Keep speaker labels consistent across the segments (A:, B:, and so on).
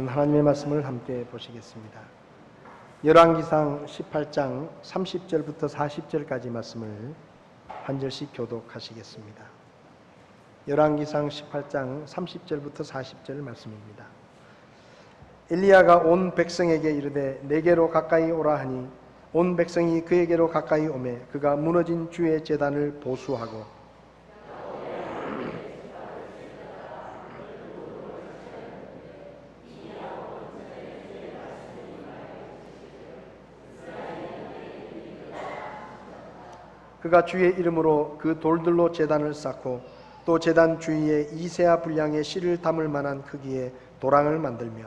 A: 하나님의 말씀을 함께 보시겠습니다. 열왕기상 18장 30절부터 40절까지 말씀을 한 절씩 교독하시겠습니다. 열왕기상 18장 30절부터 40절 말씀입니다. 엘리야가 온 백성에게 이르되 내게로 가까이 오라 하니 온 백성이 그에게로 가까이 오매 그가 무너진 주의 제단을 보수하고 그가 주의 이름으로 그 돌들로 제단을 쌓고 또 제단 주위에 이세아 분량의 씨를 담을 만한 크기의 도랑을 만들며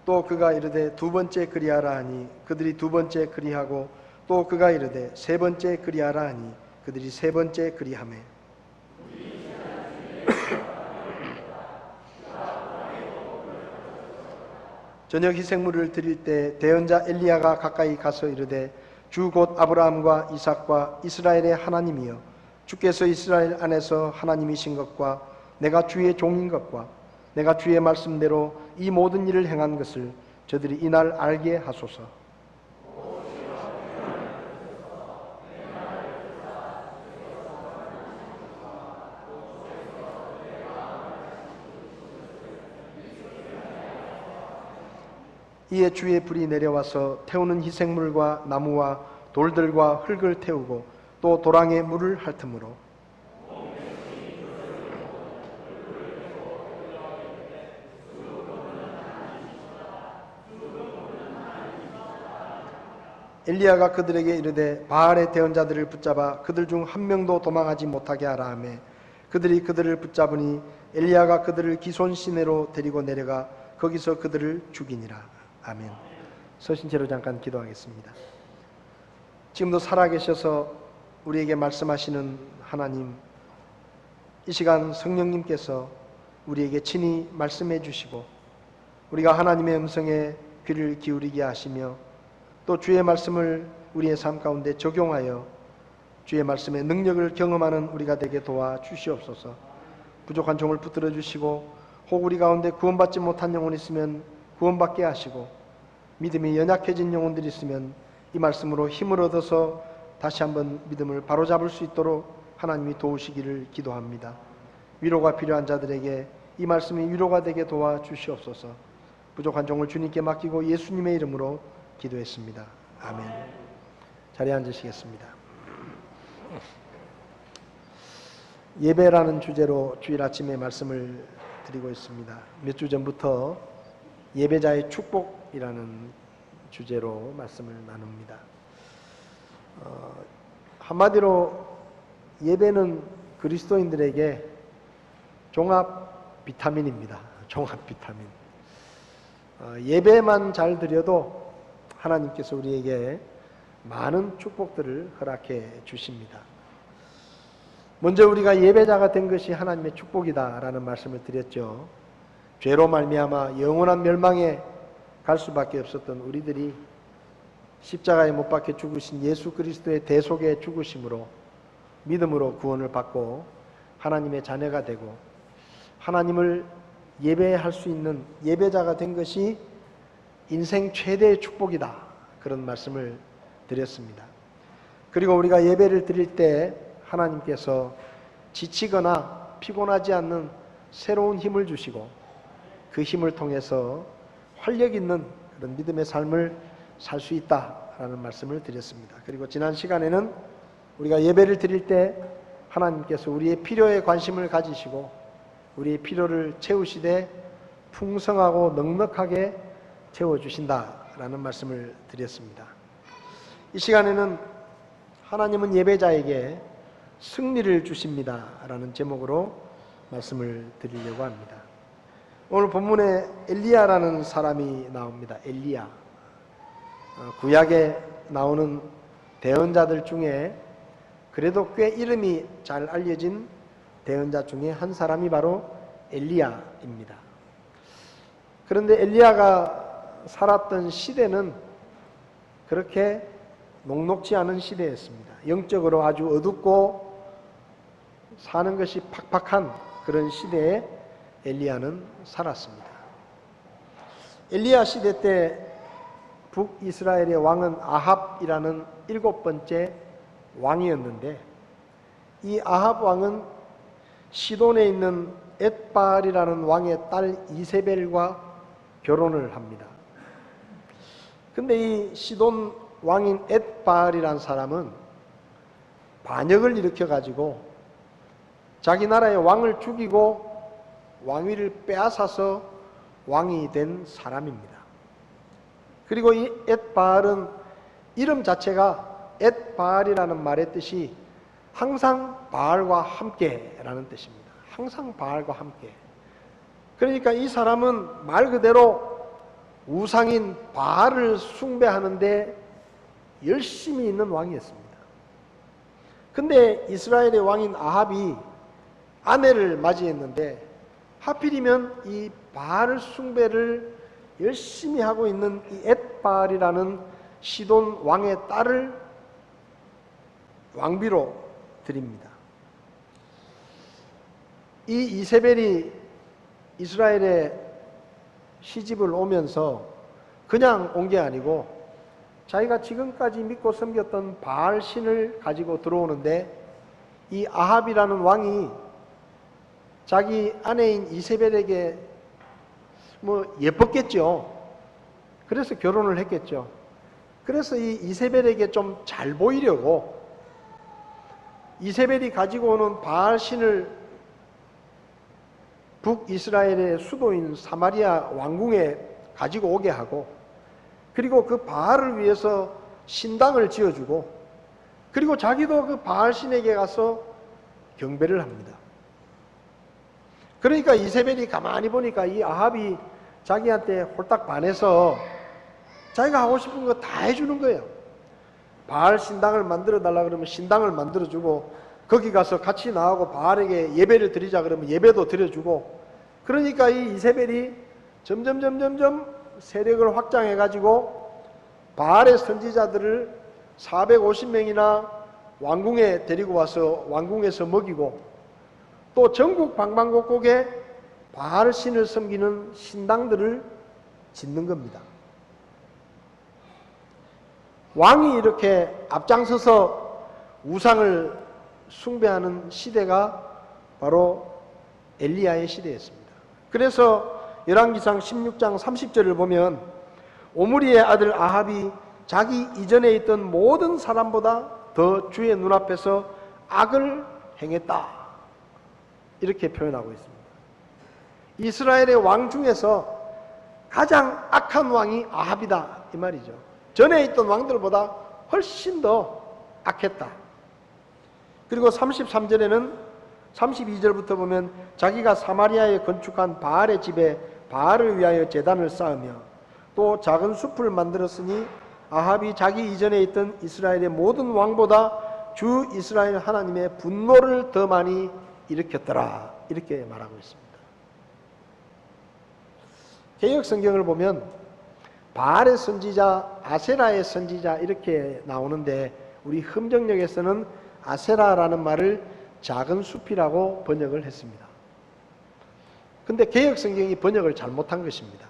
A: 또 그가 이르되 두 번째 그리하라 하니 그들이 두 번째 그리하고 또 그가 이르되 세 번째 그리하라 하니 그들이 세 번째 그리하매 저녁 희생물을 드릴 때 대언자 엘리야가 가까이 가서 이르되 주 곧 아브라함과 이삭과 이스라엘의 하나님이여 주께서 이스라엘 안에서 하나님이신 것과 내가 주의 종인 것과 내가 주의 말씀대로 이 모든 일을 행한 것을 저들이 이날 알게 하소서. 이에 주의 불이 내려와서 태우는 희생물과 나무와 돌들과 흙을 태우고 또 도랑에 물을 핥음으로 엘리야가 그들에게 이르되 바알의 대언자들을 붙잡아 그들 중 한 명도 도망하지 못하게 하라 하매 그들이 그들을 붙잡으니 엘리야가 그들을 기손 시내로 데리고 내려가 거기서 그들을 죽이니라. 아멘. 서신 채로 잠깐 기도하겠습니다. 지금도 살아계셔서 우리에게 말씀하시는 하나님, 이 시간 성령님께서 우리에게 친히 말씀해 주시고 우리가 하나님의 음성에 귀를 기울이게 하시며 또 주의 말씀을 우리의 삶 가운데 적용하여 주의 말씀의 능력을 경험하는 우리가 되게 도와주시옵소서. 부족한 종을 붙들어 주시고 혹 우리 가운데 구원받지 못한 영혼이 있으면 구원받게 하시고 믿음이 연약해진 영혼들이 있으면 이 말씀으로 힘을 얻어서 다시 한번 믿음을 바로잡을 수 있도록 하나님이 도우시기를 기도합니다. 위로가 필요한 자들에게 이 말씀이 위로가 되게 도와주시옵소서. 부족한 종을 주님께 맡기고 예수님의 이름으로 기도했습니다. 아멘. 자리에 앉으시겠습니다. 예배라는 주제로 주일 아침에 말씀을 드리고 있습니다. 몇 주 전부터 예배자의 축복이라는 주제로 말씀을 나눕니다. 한마디로 예배는 그리스도인들에게 종합 비타민입니다. 종합 비타민. 예배만 잘 드려도 하나님께서 우리에게 많은 축복들을 허락해 주십니다. 먼저 우리가 예배자가 된 것이 하나님의 축복이다라는 말씀을 드렸죠. 죄로 말미암아 영원한 멸망에 갈 수밖에 없었던 우리들이 십자가에 못 박혀 죽으신 예수 그리스도의 대속의 죽으심으로 믿음으로 구원을 받고 하나님의 자녀가 되고 하나님을 예배할 수 있는 예배자가 된 것이 인생 최대의 축복이다. 그런 말씀을 드렸습니다. 그리고 우리가 예배를 드릴 때 하나님께서 지치거나 피곤하지 않는 새로운 힘을 주시고 그 힘을 통해서 활력 있는 그런 믿음의 삶을 살 수 있다라는 말씀을 드렸습니다. 그리고 지난 시간에는 우리가 예배를 드릴 때 하나님께서 우리의 필요에 관심을 가지시고 우리의 필요를 채우시되 풍성하고 넉넉하게 채워주신다라는 말씀을 드렸습니다. 이 시간에는 하나님은 예배자에게 승리를 주십니다라는 제목으로 말씀을 드리려고 합니다. 오늘 본문에 엘리야라는 사람이 나옵니다. 엘리야. 구약에 나오는 대언자들 중에 그래도 꽤 이름이 잘 알려진 대언자 중에 한 사람이 바로 엘리야입니다. 그런데 엘리야가 살았던 시대는 그렇게 녹록지 않은 시대였습니다. 영적으로 아주 어둡고 사는 것이 팍팍한 그런 시대에 엘리야는 살았습니다. 엘리야 시대 때 북이스라엘의 왕은 아합이라는 7번째 왕이었는데, 이 아합 왕은 시돈에 있는 엣바알이라는 왕의 딸 이세벨과 결혼을 합니다. 근데 이 시돈 왕인 엣바알이라는 사람은 반역을 일으켜 가지고 자기 나라의 왕을 죽이고 왕위를 빼앗아서 왕이 된 사람입니다. 그리고 이 엣바알은 이름 자체가 엣바알이라는 말의 뜻이 항상 바알과 함께라는 뜻입니다. 항상 바알과 함께. 그러니까 이 사람은 말 그대로 우상인 바알을 숭배하는데 열심히 있는 왕이었습니다. 근데 이스라엘의 왕인 아합이 아내를 맞이했는데 하필이면 이 바알 숭배를 열심히 하고 있는 이 엣바알이라는 시돈 왕의 딸을 왕비로 드립니다. 이 이세벨이 이스라엘에 시집을 오면서 그냥 온 게 아니고 자기가 지금까지 믿고 섬겼던 바알 신을 가지고 들어오는데, 이 아합이라는 왕이 자기 아내인 이세벨에게 예뻤겠죠. 그래서 결혼을 했겠죠. 그래서 이 이세벨에게 좀 잘 보이려고 이세벨이 가지고 오는 바알 신을 북이스라엘의 수도인 사마리아 왕궁에 가지고 오게 하고, 그리고 그 바알을 위해서 신당을 지어주고, 그리고 자기도 그 바알 신에게 가서 경배를 합니다. 그러니까 이세벨이 가만히 보니까 이 아합이 자기한테 홀딱 반해서 자기가 하고 싶은 거 다 해주는 거예요. 바알 신당을 만들어 달라 그러면 신당을 만들어주고, 거기 가서 같이 나하고 바알에게 예배를 드리자 그러면 예배도 드려주고, 그러니까 이 이세벨이 점점 세력을 확장해 가지고 바알의 선지자들을 450명이나 왕궁에 데리고 와서 왕궁에서 먹이고, 또 전국 방방곡곡에 바알 신을 섬기는 신당들을 짓는 겁니다. 왕이 이렇게 앞장서서 우상을 숭배하는 시대가 바로 엘리야의 시대였습니다. 그래서 열왕기상 16장 30절을 보면 오므리의 아들 아합이 자기 이전에 있던 모든 사람보다 더 주의 눈앞에서 악을 행했다, 이렇게 표현하고 있습니다. 이스라엘의 왕 중에서 가장 악한 왕이 아합이다, 이 말이죠. 전에 있던 왕들보다 훨씬 더 악했다. 그리고 33절에는 32절부터 보면 자기가 사마리아에 건축한 바알의 집에 바알을 위하여 제단을 쌓으며 또 작은 숲을 만들었으니 아합이 자기 이전에 있던 이스라엘의 모든 왕보다 주 이스라엘 하나님의 분노를 더 많이 일으켰더라, 이렇게 말하고 있습니다. 개역 성경을 보면 바알의 선지자, 아세라의 선지자 이렇게 나오는데, 우리 흠정역에서는 아세라라는 말을 작은 숲이라고 번역을 했습니다. 근데 개역 성경이 번역을 잘못한 것입니다.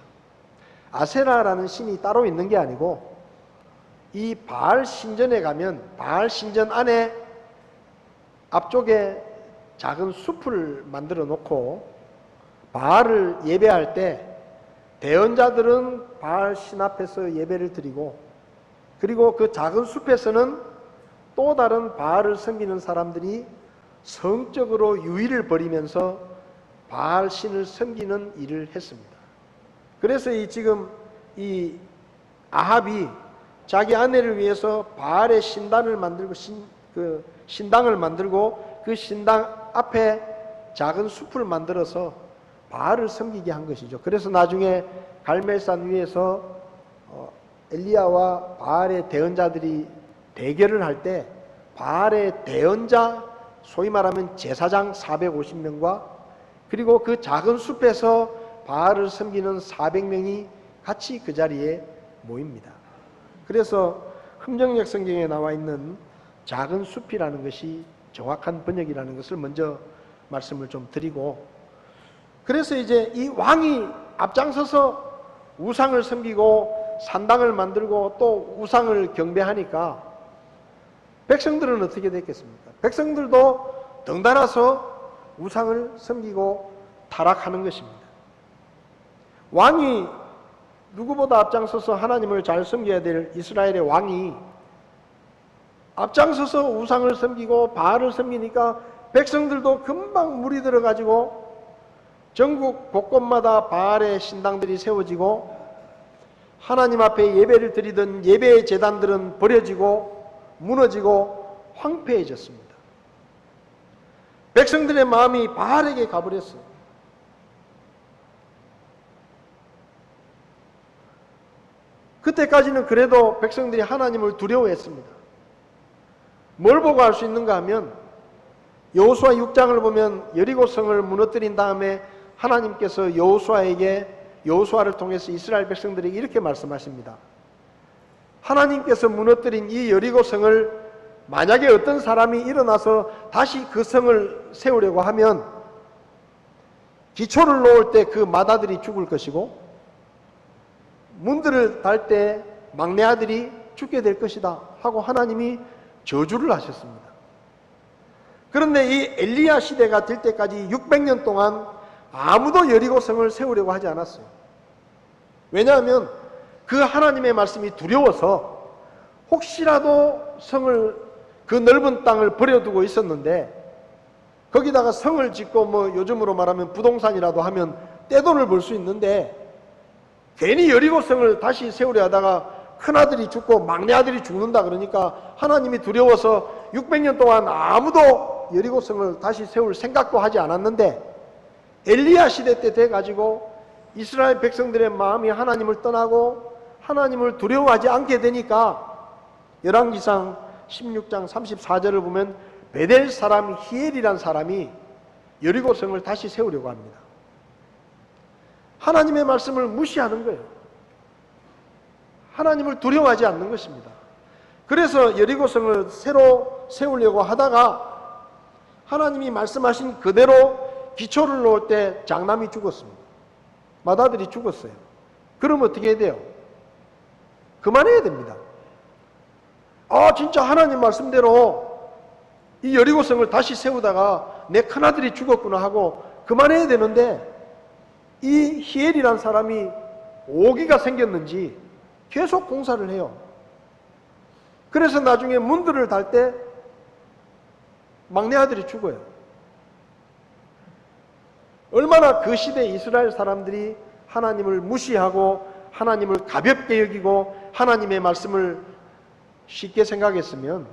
A: 아세라라는 신이 따로 있는 게 아니고, 이 바알 신전에 가면 바알 신전 안에 앞쪽에 작은 숲을 만들어 놓고 바알을 예배할 때 대언자들은 바알 신 앞에서 예배를 드리고, 그리고 그 작은 숲에서는 또 다른 바알을 섬기는 사람들이 성적으로 유의를 벌이면서 바알 신을 섬기는 일을 했습니다. 그래서 지금 이 아합이 자기 아내를 위해서 바알의 신당을 만들고 신당을 만들고 그 신당 앞에 작은 숲을 만들어서 바알을 섬기게 한 것이죠. 그래서 나중에 갈멜산 위에서 엘리야와 바알의 대언자들이 대결을 할 때 바알의 대언자, 소위 말하면 제사장 450명과 그리고 그 작은 숲에서 바알을 섬기는 400명이 같이 그 자리에 모입니다. 그래서 흠정역 성경에 나와 있는 작은 숲이라는 것이 정확한 번역이라는 것을 먼저 말씀을 좀 드리고, 그래서 이제 이 왕이 앞장서서 우상을 섬기고 산당을 만들고 또 우상을 경배하니까 백성들은 어떻게 됐겠습니까? 백성들도 덩달아서 우상을 섬기고 타락하는 것입니다. 왕이 누구보다 앞장서서 하나님을 잘 섬겨야 될 이스라엘의 왕이 앞장서서 우상을 섬기고 바알을 섬기니까 백성들도 금방 물이 들어가지고 전국 곳곳마다 바알의 신당들이 세워지고 하나님 앞에 예배를 드리던 예배의 제단들은 버려지고 무너지고 황폐해졌습니다. 백성들의 마음이 바알에게 가버렸어요. 그때까지는 그래도 백성들이 하나님을 두려워했습니다. 뭘 보고 알 수 있는가 하면 여호수아 6장을 보면 여리고성을 무너뜨린 다음에 하나님께서 여호수아를 통해서 이스라엘 백성들에게 이렇게 말씀하십니다. 하나님께서 무너뜨린 이 여리고성을 만약에 어떤 사람이 일어나서 다시 그 성을 세우려고 하면 기초를 놓을 때 그 맏아들이 죽을 것이고 문들을 달 때 막내 아들이 죽게 될 것이다 하고 하나님이 저주를 하셨습니다. 그런데 이 엘리야 시대가 될 때까지 600년 동안 아무도 여리고성을 세우려고 하지 않았어요. 왜냐하면 그 하나님의 말씀이 두려워서 혹시라도 그 넓은 땅을 버려두고 있었는데 거기다가 성을 짓고 요즘으로 말하면 부동산이라도 하면 떼돈을 벌 수 있는데 괜히 여리고성을 다시 세우려 하다가 큰아들이 죽고 막내아들이 죽는다 그러니까 하나님이 두려워서 600년 동안 아무도 여리고성을 다시 세울 생각도 하지 않았는데 엘리야 시대 때 돼가지고 이스라엘 백성들의 마음이 하나님을 떠나고 하나님을 두려워하지 않게 되니까 열왕기상 16장 34절을 보면 베델 사람 히엘이란 사람이 여리고성을 다시 세우려고 합니다. 하나님의 말씀을 무시하는 거예요. 하나님을 두려워하지 않는 것입니다. 그래서 여리고성을 새로 세우려고 하다가 하나님이 말씀하신 그대로 기초를 놓을 때 장남이 죽었습니다. 맏아들이 죽었어요. 그럼 어떻게 해야 돼요? 그만해야 됩니다. 진짜 하나님 말씀대로 이 여리고성을 다시 세우다가 내 큰아들이 죽었구나 하고 그만해야 되는데 이 히엘이란 사람이 오기가 생겼는지 계속 공사를 해요. 그래서 나중에 문들을 달 때 막내 아들이 죽어요. 얼마나 그 시대 이스라엘 사람들이 하나님을 무시하고 하나님을 가볍게 여기고 하나님의 말씀을 쉽게 생각했으면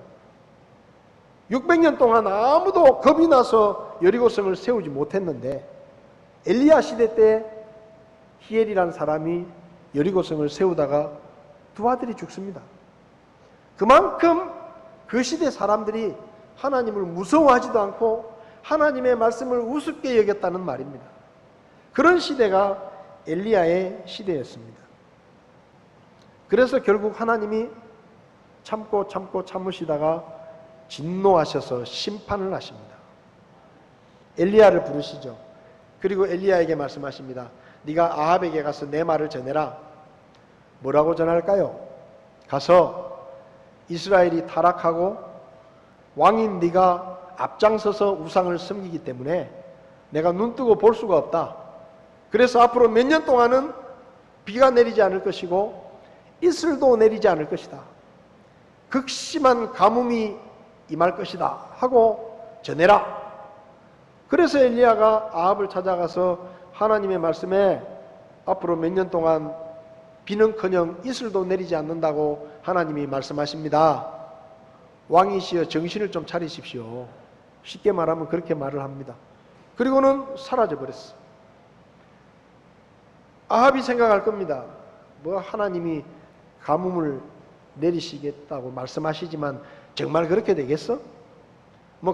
A: 600년 동안 아무도 겁이 나서 여리고성을 세우지 못했는데 엘리야 시대 때 히엘이라는 사람이 여리고성을 세우다가 두 아들이 죽습니다. 그만큼 그 시대 사람들이 하나님을 무서워하지도 않고 하나님의 말씀을 우습게 여겼다는 말입니다. 그런 시대가 엘리야의 시대였습니다. 그래서 결국 하나님이 참으시다가 진노하셔서 심판을 하십니다. 엘리야를 부르시죠. 그리고 엘리야에게 말씀하십니다. 네가 아합에게 가서 내 말을 전해라. 뭐라고 전할까요? 가서 이스라엘이 타락하고 왕인 네가 앞장서서 우상을 섬기기 때문에 내가 눈뜨고 볼 수가 없다. 그래서 앞으로 몇 년 동안은 비가 내리지 않을 것이고 이슬도 내리지 않을 것이다. 극심한 가뭄이 임할 것이다 하고 전해라. 그래서 엘리야가 아합을 찾아가서 하나님의 말씀에 앞으로 몇 년 동안 비는커녕 이슬도 내리지 않는다고 하나님이 말씀하십니다. 왕이시여 정신을 좀 차리십시오. 쉽게 말하면 그렇게 말을 합니다. 그리고는 사라져버렸어. 아합이 생각할 겁니다. 하나님이 가뭄을 내리시겠다고 말씀하시지만 정말 그렇게 되겠어?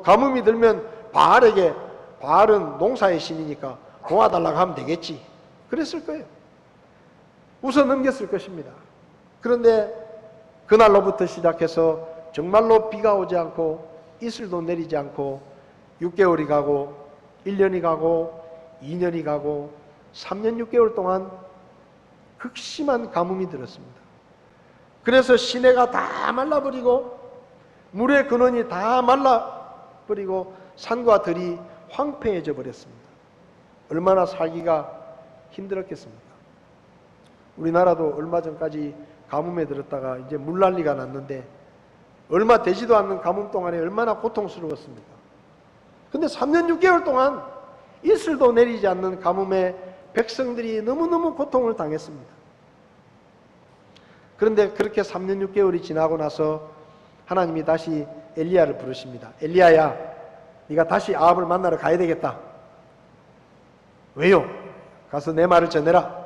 A: 가뭄이 들면 바알은 농사의 신이니까 도와달라고 하면 되겠지. 그랬을 거예요. 웃어 넘겼을 것입니다. 그런데 그날로부터 시작해서 정말로 비가 오지 않고 이슬도 내리지 않고 6개월이 가고 1년이 가고 2년이 가고 3년 6개월 동안 극심한 가뭄이 들었습니다. 그래서 시내가 다 말라버리고 물의 근원이 다 말라버리고 산과 들이 황폐해져 버렸습니다. 얼마나 살기가 힘들었겠습니까? 우리나라도 얼마 전까지 가뭄에 들었다가 이제 물난리가 났는데 얼마 되지도 않는 가뭄 동안에 얼마나 고통스러웠습니까? 근데 3년 6개월 동안 이슬도 내리지 않는 가뭄에 백성들이 너무너무 고통을 당했습니다. 그런데 그렇게 3년 6개월이 지나고 나서 하나님이 다시 엘리야를 부르십니다. 엘리야야, 네가 다시 아합을 만나러 가야 되겠다. 왜요? 가서 내 말을 전해라.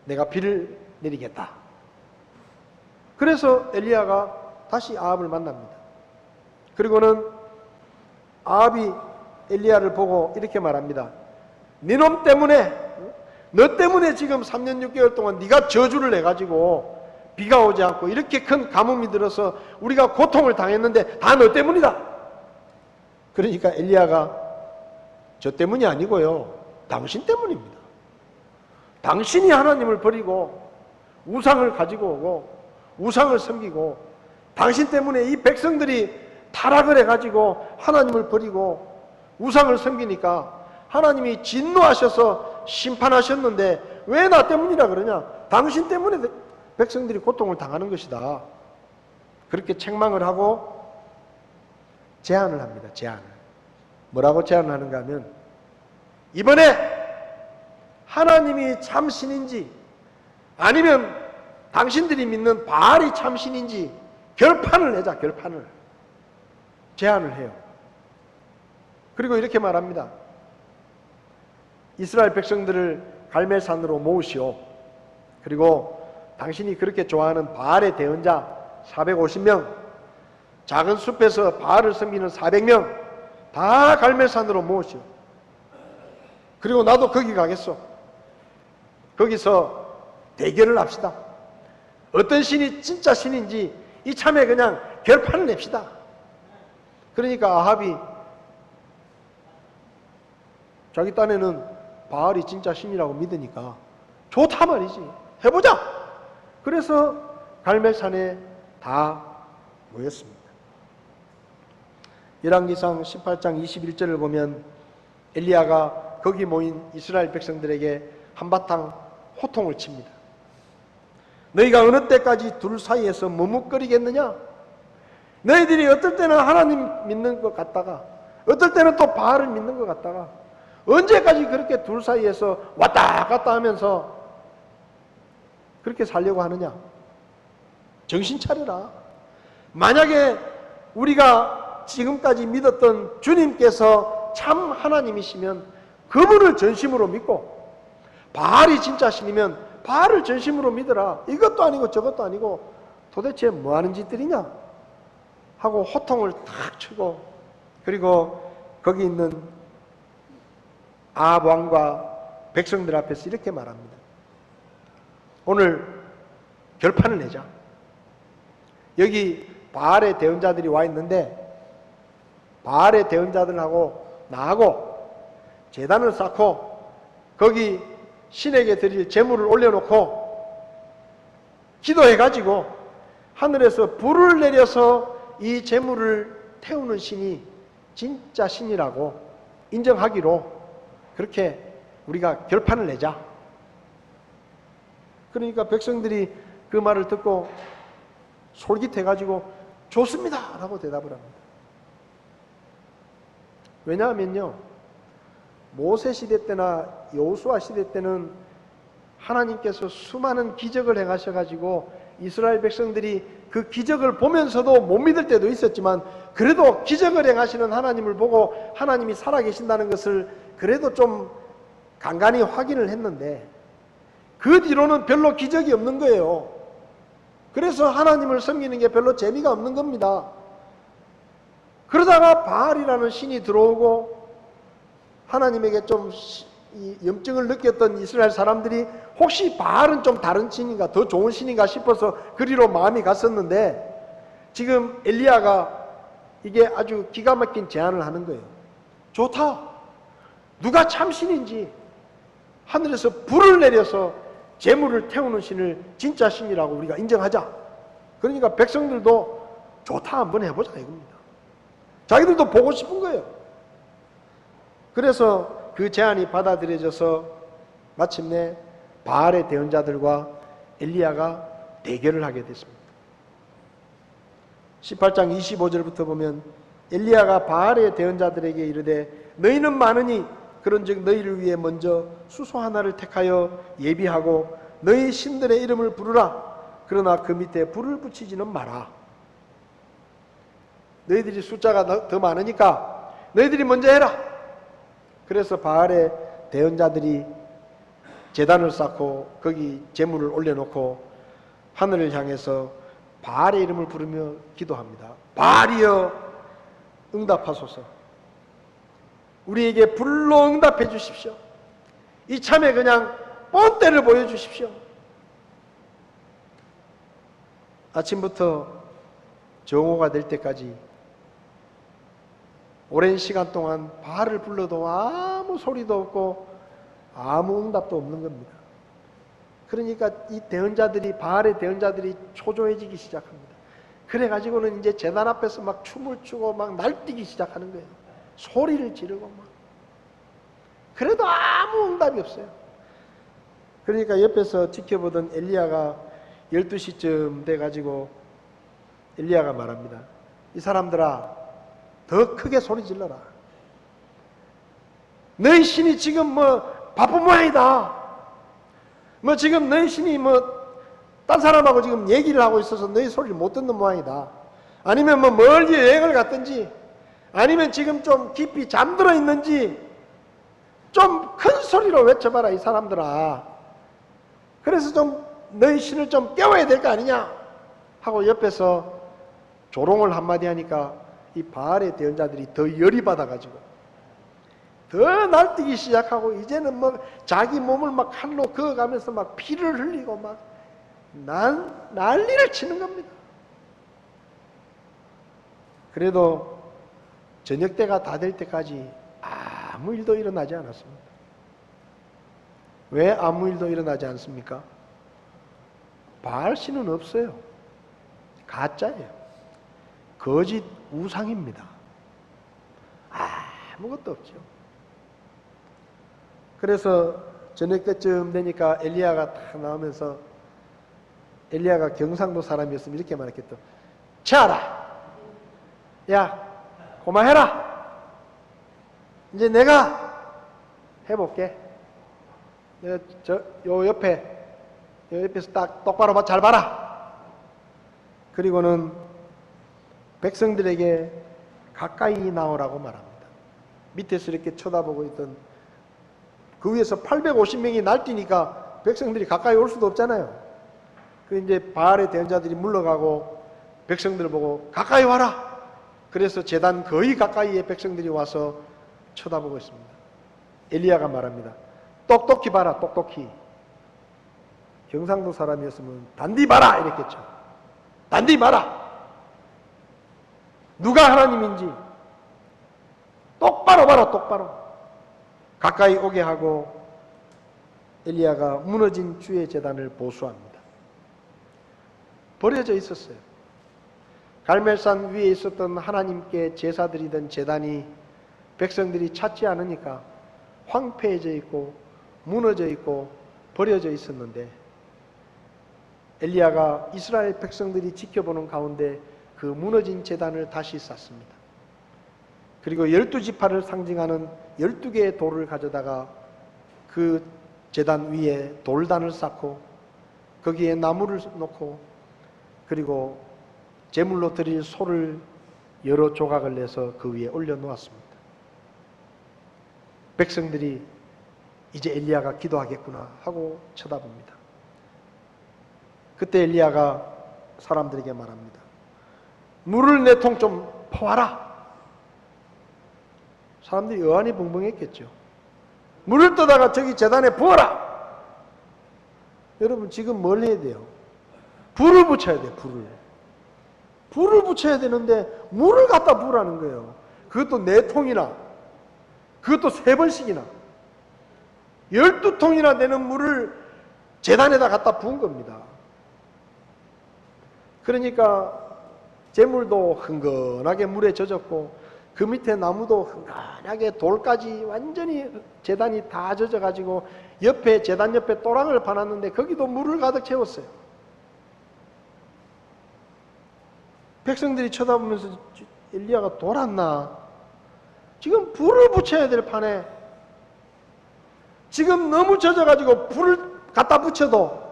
A: 내가 비를 내리겠다. 그래서 엘리야가 다시 아합을 만납니다. 그리고는 아합이 엘리야를 보고 이렇게 말합니다. 네놈 때문에, 너 때문에 지금 3년 6개월 동안 네가 저주를 해가지고 비가 오지 않고 이렇게 큰 가뭄이 들어서 우리가 고통을 당했는데 다 너 때문이다. 그러니까 엘리야가 저 때문이 아니고요, 당신 때문입니다. 당신이 하나님을 버리고 우상을 가지고 오고 우상을 섬기고 당신 때문에 이 백성들이 타락을 해가지고 하나님을 버리고 우상을 섬기니까 하나님이 진노하셔서 심판하셨는데 왜 나 때문이라 그러냐? 당신 때문에 백성들이 고통을 당하는 것이다. 그렇게 책망을 하고 제안을 합니다. 제안을. 뭐라고 제안을 하는가 하면, 이번에 하나님이 참 신인지 아니면 당신들이 믿는 바알이 참 신인지 결판을 내자. 결판을. 제안을 해요. 그리고 이렇게 말합니다. 이스라엘 백성들을 갈멜산으로 모으시오. 그리고 당신이 그렇게 좋아하는 바알의 대언자 450명, 작은 숲에서 바알을 섬기는 400명 다 갈멜산으로 모으시오. 그리고 나도 거기 가겠소. 거기서 대결을 합시다. 어떤 신이 진짜 신인지 이참에 그냥 결판을 냅시다. 그러니까 아합이 자기 딴에는 바알이 진짜 신이라고 믿으니까 좋다 말이지. 해보자. 그래서 갈멜산에 다 모였습니다. 열왕기상 18장 21절을 보면 엘리야가 거기 모인 이스라엘 백성들에게 한바탕 호통을 칩니다. 너희가 어느 때까지 둘 사이에서 머뭇거리겠느냐? 너희들이 어떨 때는 하나님 믿는 것 같다가 어떨 때는 또 바알을 믿는 것 같다가 언제까지 그렇게 둘 사이에서 왔다 갔다 하면서 그렇게 살려고 하느냐? 정신 차려라. 만약에 우리가 지금까지 믿었던 주님께서 참 하나님이시면 그분을 전심으로 믿고, 바알이 진짜 신이면 바알을 전심으로 믿어라. 이것도 아니고 저것도 아니고 도대체 뭐 하는 짓들이냐 하고 호통을 탁 치고, 그리고 거기 있는 아합 왕과 백성들 앞에서 이렇게 말합니다. 오늘 결판을 내자. 여기 바알의 대언자들이 와 있는데 바알의 대언자들하고 나하고 제단을 쌓고 거기 신에게 드릴 제물을 올려놓고 기도해가지고 하늘에서 불을 내려서 이 제물을 태우는 신이 진짜 신이라고 인정하기로 그렇게 우리가 결판을 내자. 그러니까 백성들이 그 말을 듣고 솔깃해가지고 좋습니다 라고 대답을 합니다. 왜냐하면요, 모세 시대 때나 여호수아 시대 때는 하나님께서 수많은 기적을 행하셔가지고 이스라엘 백성들이 그 기적을 보면서도 못 믿을 때도 있었지만 그래도 기적을 행하시는 하나님을 보고 하나님이 살아계신다는 것을 그래도 좀 간간히 확인을 했는데 그 뒤로는 별로 기적이 없는 거예요. 그래서 하나님을 섬기는 게 별로 재미가 없는 겁니다. 그러다가 바알이라는 신이 들어오고 하나님에게 좀 이 염증을 느꼈던 이스라엘 사람들이 혹시 바알은 좀 다른 신인가, 더 좋은 신인가 싶어서 그리로 마음이 갔었는데, 지금 엘리야가 이게 아주 기가 막힌 제안을 하는 거예요. 좋다. 누가 참 신인지 하늘에서 불을 내려서 재물을 태우는 신을 진짜 신이라고 우리가 인정하자. 그러니까 백성들도 좋다, 한번 해보자 이겁니다. 자기들도 보고 싶은 거예요. 그래서 그 제안이 받아들여져서 마침내 바알의 대언자들과 엘리야가 대결을 하게 됐습니다. 18장 25절부터 보면 엘리야가 바알의 대언자들에게 이르되 너희는 많으니 그런즉 너희를 위해 먼저 수소 하나를 택하여 예비하고 너희 신들의 이름을 부르라. 그러나 그 밑에 불을 붙이지는 마라. 너희들이 숫자가 더 많으니까 너희들이 먼저 해라. 그래서 바알의 대언자들이 제단을 쌓고 거기 제물을 올려놓고 하늘을 향해서 바알의 이름을 부르며 기도합니다. 바알이여 응답하소서. 우리에게 불로 응답해 주십시오. 이참에 그냥 뻔때를 보여주십시오. 아침부터 정오가 될 때까지 오랜 시간 동안 바알을 불러도 아무 소리도 없고 아무 응답도 없는 겁니다. 그러니까 이 대언자들이, 바알의 대언자들이 초조해지기 시작합니다. 그래가지고는 이제 제단 앞에서 막 춤을 추고 막 날뛰기 시작하는 거예요. 소리를 지르고 막. 그래도 아무 응답이 없어요. 그러니까 옆에서 지켜보던 엘리야가 12시쯤 돼가지고 엘리야가 말합니다. 이 사람들아, 더 크게 소리 질러라. 너희 신이 지금 뭐 바쁜 모양이다. 뭐 지금 너희 신이 뭐 딴 사람하고 지금 얘기를 하고 있어서 너희 소리를 못 듣는 모양이다. 아니면 뭐 멀리 여행을 갔든지, 아니면 지금 좀 깊이 잠들어 있는지 좀 큰 소리로 외쳐봐라 이 사람들아. 그래서 좀 너희 신을 좀 깨워야 될 거 아니냐 하고 옆에서 조롱을 한마디 하니까 이 바알의 대언자들이 더 열이 받아가지고 더 날뛰기 시작하고 이제는 뭐 자기 몸을 막 칼로 그어가면서 막 피를 흘리고 막 난리를 치는 겁니다. 그래도 저녁 때가 다 될 때까지 아무 일도 일어나지 않았습니다. 왜 아무 일도 일어나지 않습니까? 바알 신은 없어요. 가짜예요. 거짓 우상입니다. 아무것도 없죠. 그래서 저녁 때쯤 되니까 엘리야가 딱 나오면서, 엘리야가 경상도 사람이었으면 이렇게 말했겠죠. 치아라. 야, 그만해라. 이제 내가 해볼게. 내가 요 옆에서 딱 똑바로 잘 봐라. 그리고는 백성들에게 가까이 나오라고 말합니다. 밑에서 이렇게 쳐다보고 있던 그 위에서 850명이 날뛰니까 백성들이 가까이 올 수도 없잖아요. 그 이제 바알의 대언자들이 물러가고 백성들을 보고 가까이 와라. 그래서 제단 거의 가까이에 백성들이 와서 쳐다보고 있습니다. 엘리야가 말합니다. 똑똑히 봐라, 똑똑히. 경상도 사람이었으면 단디 봐라 이랬겠죠. 단디 봐라. 누가 하나님인지 똑바로 봐라, 똑바로. 가까이 오게 하고 엘리야가 무너진 주의 제단을 보수합니다. 버려져 있었어요. 갈멜산 위에 있었던 하나님께 제사드리던 제단이 백성들이 찾지 않으니까 황폐해져 있고 무너져 있고 버려져 있었는데, 엘리야가 이스라엘 백성들이 지켜보는 가운데 그 무너진 제단을 다시 쌓습니다. 그리고 12지파를 상징하는 12개의 돌을 가져다가 그 제단 위에 돌단을 쌓고 거기에 나무를 놓고, 그리고 제물로 드릴 소를 여러 조각을 내서 그 위에 올려놓았습니다. 백성들이 이제 엘리야가 기도하겠구나 하고 쳐다봅니다. 그때 엘리야가 사람들에게 말합니다. 물을 내 통 좀 퍼와라. 사람들이 어안이 벙벙했겠죠. 물을 떠다가 저기 제단에 부어라. 여러분 지금 뭘 해야 돼요? 불을 붙여야 돼요. 불을 붙여야 되는데 물을 갖다 부으라는 거예요. 그것도 4통이나, 그것도 3번씩이나 12통이나 되는 물을 제단에다 갖다 부은 겁니다. 그러니까 제물도 흥건하게 물에 젖었고 그 밑에 나무도 흥건하게 돌까지 완전히 제단이 다 젖어가지고 옆에 제단 옆에 또랑을 파놨는데 거기도 물을 가득 채웠어요. 백성들이 쳐다보면서 엘리야가 돌았나? 지금 불을 붙여야 될 판에 지금 너무 젖어가지고 불을 갖다 붙여도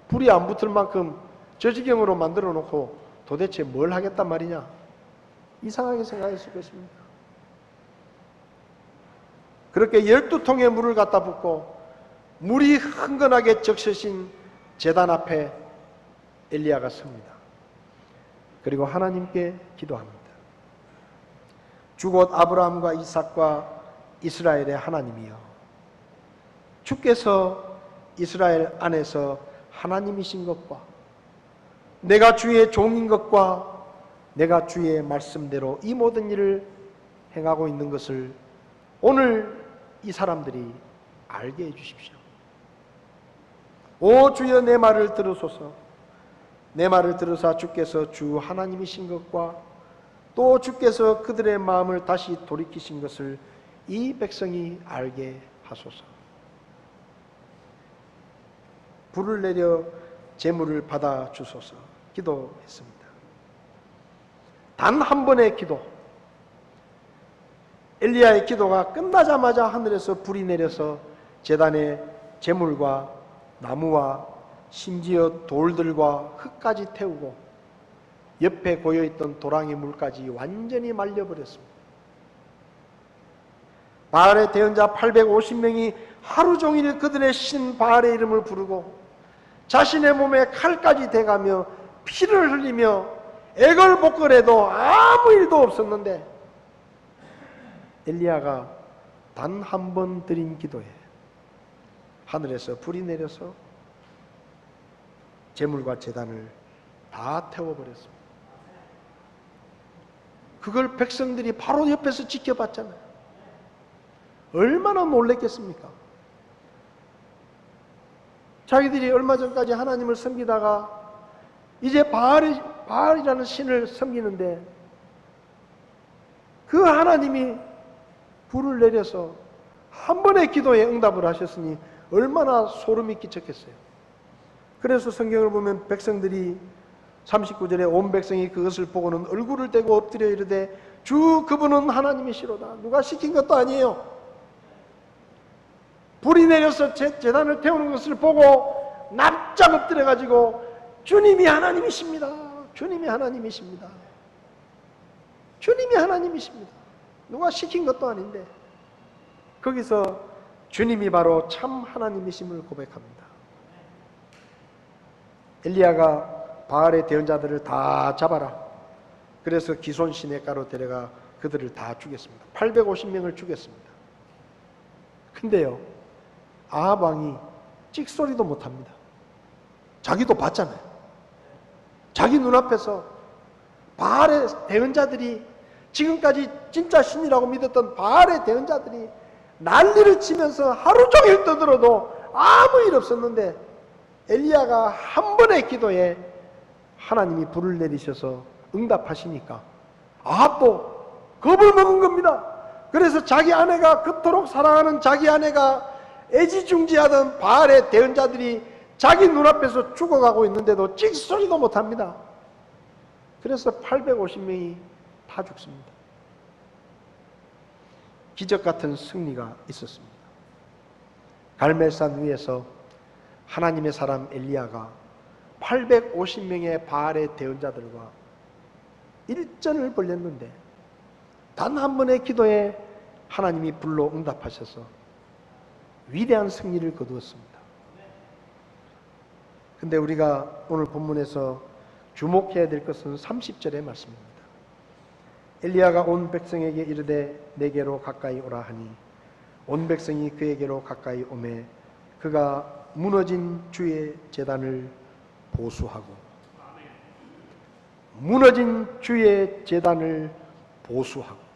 A: 불이 안 붙을 만큼 저 지경으로 만들어 놓고 도대체 뭘 하겠단 말이냐? 이상하게 생각했을 것입니다. 그렇게 12통의 물을 갖다 붓고 물이 흥건하게 적셔진 제단 앞에 엘리야가 섭니다. 그리고 하나님께 기도합니다. 주곧 아브라함과 이삭과 이스라엘의 하나님이여, 주께서 이스라엘 안에서 하나님이신 것과 내가 주의 종인 것과 내가 주의 말씀대로 이 모든 일을 행하고 있는 것을 오늘 이 사람들이 알게 해주십시오. 오 주여, 내 말을 들으소서. 내 말을 들으사 주께서 주 하나님이신 것과 또 주께서 그들의 마음을 다시 돌이키신 것을 이 백성이 알게 하소서. 불을 내려 제물을 받아 주소서 기도했습니다. 단 한 번의 기도, 엘리야의 기도가 끝나자마자 하늘에서 불이 내려서 제단의 제물과 나무와 심지어 돌들과 흙까지 태우고 옆에 고여있던 도랑이 물까지 완전히 말려버렸습니다. 바알의 대언자 850명이 하루 종일 그들의 신 바알의 이름을 부르고 자신의 몸에 칼까지 대가며 피를 흘리며 애걸복걸해도 아무 일도 없었는데 엘리야가 단 한 번 드린 기도에 하늘에서 불이 내려서 제물과 제단을 다 태워버렸습니다. 그걸 백성들이 바로 옆에서 지켜봤잖아요. 얼마나 놀랬겠습니까? 자기들이 얼마 전까지 하나님을 섬기다가 이제 바알이라는 신을 섬기는데 그 하나님이 불을 내려서 한 번의 기도에 응답을 하셨으니 얼마나 소름이 끼쳤겠어요. 그래서 성경을 보면 백성들이 39절에 온 백성이 그것을 보고는 얼굴을 떼고 엎드려 이르되 주 그분은 하나님이시로다. 누가 시킨 것도 아니에요. 불이 내려서 제단을 태우는 것을 보고 납작 엎드려 가지고 주님이 하나님이십니다. 주님이 하나님이십니다. 주님이 하나님이십니다. 누가 시킨 것도 아닌데 거기서 주님이 바로 참 하나님이심을 고백합니다. 엘리야가 바알의 대언자들을 다 잡아라. 그래서 기손 시내가로 데려가 그들을 다 죽였습니다. 850명을 죽였습니다. 근데요, 아합 왕이 찍소리도 못합니다. 자기도 봤잖아요. 자기 눈앞에서 바알의 대언자들이, 지금까지 진짜 신이라고 믿었던 바알의 대언자들이 난리를 치면서 하루 종일 떠들어도 아무 일 없었는데 엘리야가 한 번의 기도에 하나님이 불을 내리셔서 응답하시니까 아합도 겁을 먹은 겁니다. 그래서 자기 아내가, 그토록 사랑하는 자기 아내가 애지중지하던 바알의 대언자들이 자기 눈앞에서 죽어가고 있는데도 찍소리도 못합니다. 그래서 850명이 다 죽습니다. 기적 같은 승리가 있었습니다. 갈멜산 위에서 하나님의 사람 엘리야가 850명의 바알의 대언자들과 일전을 벌였는데 단 한 번의 기도에 하나님이 불로 응답하셔서 위대한 승리를 거두었습니다. 근데 우리가 오늘 본문에서 주목해야 될 것은 30절의 말씀입니다. 엘리야가 온 백성에게 이르되 내게로 가까이 오라 하니 온 백성이 그에게로 가까이 오매 그가 무너진 주의 제단을 보수하고, 무너진 주의 제단을 보수하고.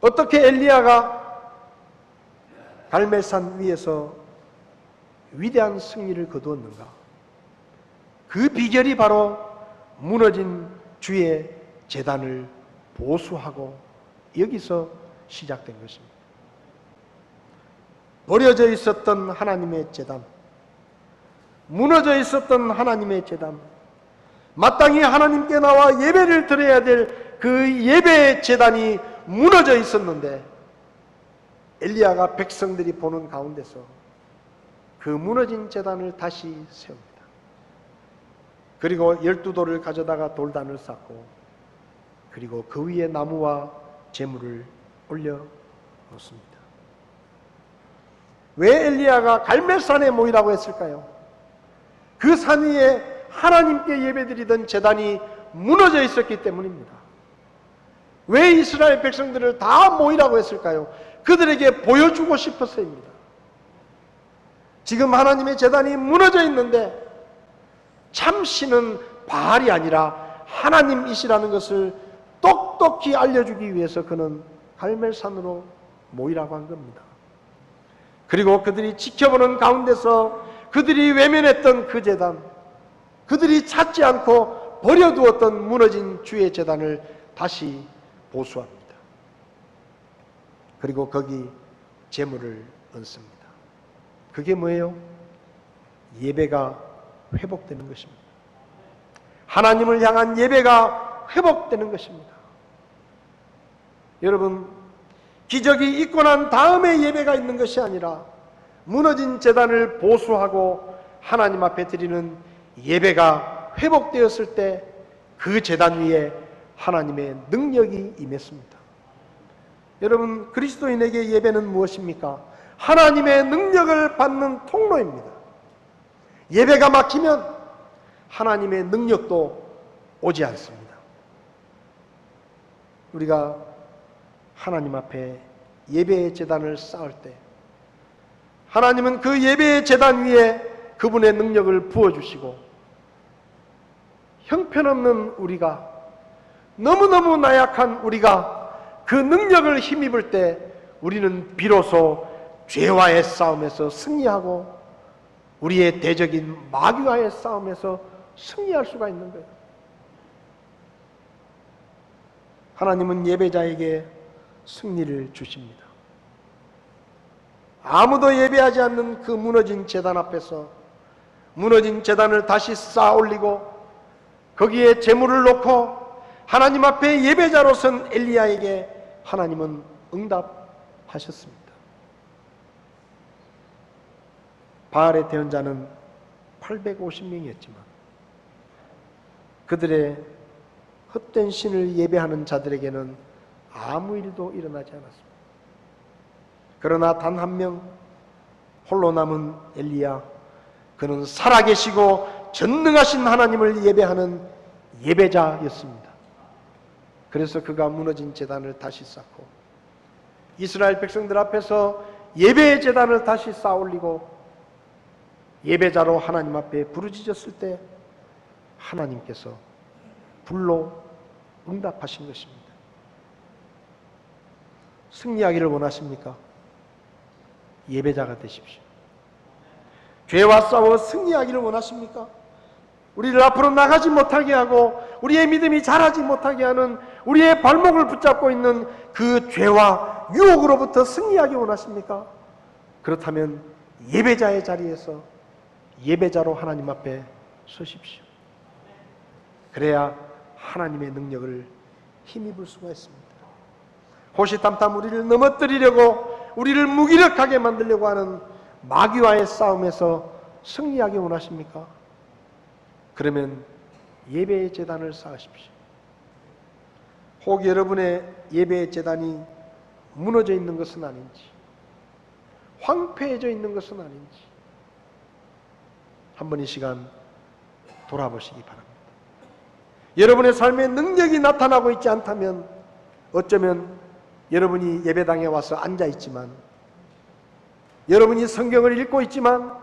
A: 어떻게 엘리야가 갈멜산 위에서 위대한 승리를 거두었는가? 그 비결이 바로 무너진 주의 제단을 보수하고 여기서 시작된 것입니다. 버려져 있었던 하나님의 제단, 무너져 있었던 하나님의 제단, 마땅히 하나님께 나와 예배를 드려야 될 그 예배의 제단이 무너져 있었는데 엘리야가 백성들이 보는 가운데서 그 무너진 제단을 다시 세웁니다. 그리고 12돌을 가져다가 돌단을 쌓고 그리고 그 위에 나무와 재물을 올려 놓습니다. 왜 엘리야가 갈멜산에 모이라고 했을까요? 그 산 위에 하나님께 예배드리던 제단이 무너져 있었기 때문입니다. 왜 이스라엘 백성들을 다 모이라고 했을까요? 그들에게 보여주고 싶어서입니다. 지금 하나님의 제단이 무너져 있는데 참 신은 바알이 아니라 하나님이시라는 것을 똑똑히 알려주기 위해서 그는 갈멜산으로 모이라고 한 겁니다. 그리고 그들이 지켜보는 가운데서 그들이 외면했던 그 제단, 그들이 찾지 않고 버려두었던 무너진 주의 제단을 다시 보수합니다. 그리고 거기 제물을 얹습니다. 그게 뭐예요? 예배가 회복되는 것입니다. 하나님을 향한 예배가 회복되는 것입니다. 여러분, 기적이 있고 난 다음에 예배가 있는 것이 아니라 무너진 제단을 보수하고 하나님 앞에 드리는 예배가 회복되었을 때 그 제단 위에 하나님의 능력이 임했습니다. 여러분, 그리스도인에게 예배는 무엇입니까? 하나님의 능력을 받는 통로입니다. 예배가 막히면 하나님의 능력도 오지 않습니다. 우리가 하나님 앞에 예배의 제단을 쌓을 때 하나님은 그 예배의 제단 위에 그분의 능력을 부어주시고 형편없는 우리가, 너무너무 나약한 우리가 그 능력을 힘입을 때 우리는 비로소 죄와의 싸움에서 승리하고 우리의 대적인 마귀와의 싸움에서 승리할 수가 있는 거예요. 하나님은 예배자에게 승리를 주십니다. 아무도 예배하지 않는 그 무너진 제단 앞에서 무너진 제단을 다시 쌓아 올리고 거기에 제물을 놓고 하나님 앞에 예배자로 선 엘리야에게 하나님은 응답하셨습니다. 바알의 대언자는 850명이었지만 그들의 헛된 신을 예배하는 자들에게는 아무 일도 일어나지 않았습니다. 그러나 단 한 명 홀로 남은 엘리야, 그는 살아계시고 전능하신 하나님을 예배하는 예배자였습니다. 그래서 그가 무너진 제단을 다시 쌓고 이스라엘 백성들 앞에서 예배의 제단을 다시 쌓아 올리고 예배자로 하나님 앞에 부르짖었을 때 하나님께서 불로 응답하신 것입니다. 승리하기를 원하십니까? 예배자가 되십시오. 죄와 싸워 승리하기를 원하십니까? 우리를 앞으로 나가지 못하게 하고 우리의 믿음이 자라지 못하게 하는 우리의 발목을 붙잡고 있는 그 죄와 유혹으로부터 승리하기 원하십니까? 그렇다면 예배자의 자리에서 예배자로 하나님 앞에 서십시오. 그래야 하나님의 능력을 힘입을 수가 있습니다. 호시탐탐 우리를 넘어뜨리려고 우리를 무기력하게 만들려고 하는 마귀와의 싸움에서 승리하기 원하십니까? 그러면 예배의 제단을 쌓으십시오. 혹 여러분의 예배의 제단이 무너져 있는 것은 아닌지, 황폐해져 있는 것은 아닌지 한번 이 시간 돌아보시기 바랍니다. 여러분의 삶에 능력이 나타나고 있지 않다면 어쩌면 여러분이 예배당에 와서 앉아 있지만, 여러분이 성경을 읽고 있지만,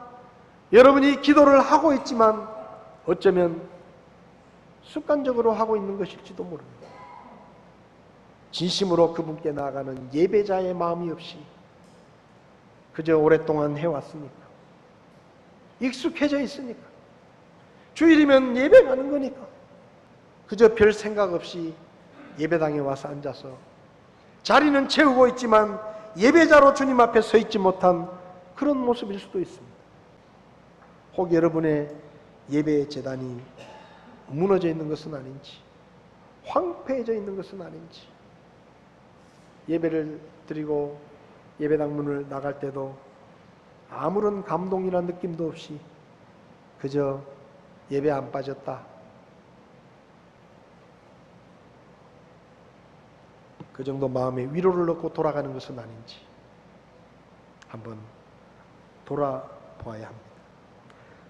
A: 여러분이 기도를 하고 있지만 어쩌면 습관적으로 하고 있는 것일지도 모릅니다. 진심으로 그분께 나아가는 예배자의 마음이 없이 그저 오랫동안 해왔으니까, 익숙해져 있으니까, 주일이면 예배 가는 거니까 그저 별 생각 없이 예배당에 와서 앉아서 자리는 채우고 있지만 예배자로 주님 앞에 서 있지 못한 그런 모습일 수도 있습니다. 혹 여러분의 예배의 제단이 무너져 있는 것은 아닌지, 황폐해져 있는 것은 아닌지, 예배를 드리고 예배당 문을 나갈 때도 아무런 감동이나 느낌도 없이 그저 예배 안 빠졌다, 그 정도 마음에 위로를 얻고 돌아가는 것은 아닌지 한번 돌아보아야 합니다.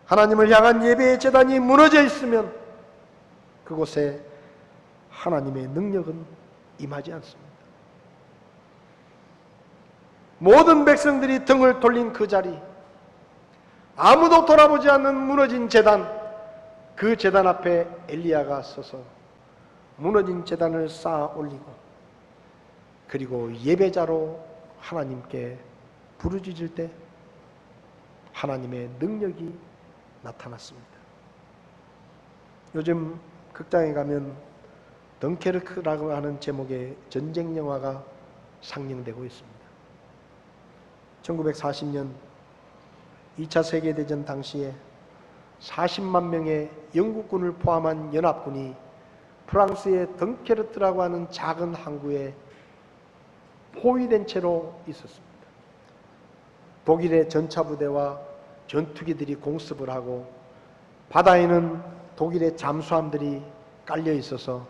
A: 하나님을 향한 예배의 제단이 무너져 있으면 그곳에 하나님의 능력은 임하지 않습니다. 모든 백성들이 등을 돌린 그 자리, 아무도 돌아보지 않는 무너진 제단, 그 제단 앞에 엘리야가 서서 무너진 제단을 쌓아 올리고, 그리고 예배자로 하나님께 부르짖을 때 하나님의 능력이 나타났습니다. 요즘 극장에 가면 덩케르크라고 하는 제목의 전쟁 영화가 상영되고 있습니다. 1940년 2차 세계대전 당시에 40만 명의 영국군을 포함한 연합군이 프랑스의 덩케르트라고 하는 작은 항구에 포위된 채로 있었습니다. 독일의 전차부대와 전투기들이 공습을 하고 바다에는 독일의 잠수함들이 깔려 있어서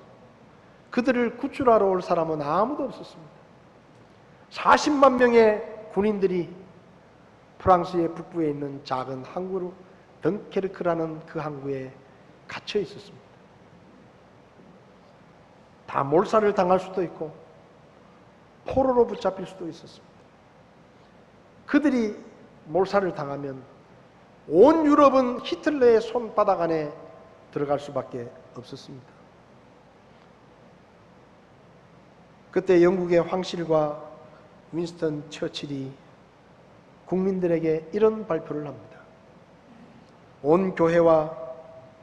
A: 그들을 구출하러 올 사람은 아무도 없었습니다. 40만 명의 군인들이 프랑스의 북부에 있는 작은 항구 덩케르크라는 그 항구에 갇혀 있었습니다. 다 몰살을 당할 수도 있고 포로로 붙잡힐 수도 있었습니다. 그들이 몰살을 당하면 온 유럽은 히틀러의 손바닥 안에 들어갈 수밖에 없었습니다. 그때 영국의 황실과 윈스턴 처칠이 국민들에게 이런 발표를 합니다. 온 교회와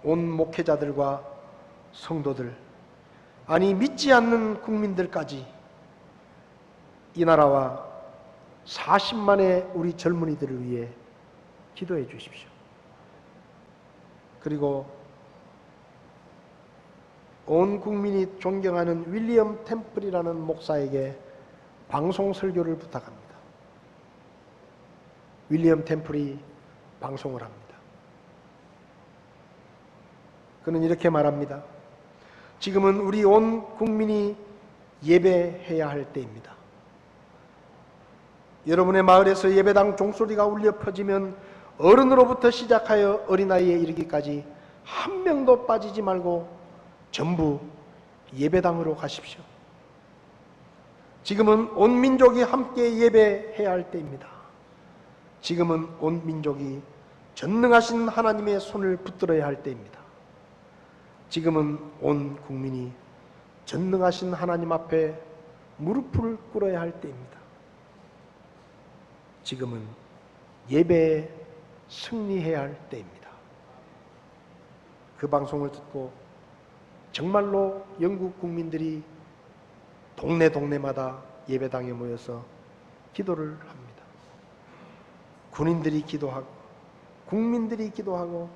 A: 온 목회자들과 성도들, 아니 믿지 않는 국민들까지 이 나라와 40만의 우리 젊은이들을 위해 기도해 주십시오. 그리고 온 국민이 존경하는 윌리엄 템플이라는 목사에게 방송 설교를 부탁합니다. 윌리엄 템플이 방송을 합니다. 그는 이렇게 말합니다. 지금은 우리 온 국민이 예배해야 할 때입니다. 여러분의 마을에서 예배당 종소리가 울려 퍼지면 어른으로부터 시작하여 어린아이에 이르기까지 한 명도 빠지지 말고 전부 예배당으로 가십시오. 지금은 온 민족이 함께 예배해야 할 때입니다. 지금은 온 민족이 전능하신 하나님의 손을 붙들어야 할 때입니다. 지금은 온 국민이 전능하신 하나님 앞에 무릎을 꿇어야 할 때입니다. 지금은 예배에 승리해야 할 때입니다. 그 방송을 듣고 정말로 영국 국민들이 동네마다 예배당에 모여서 기도를 합니다. 군인들이 기도하고 국민들이 기도하고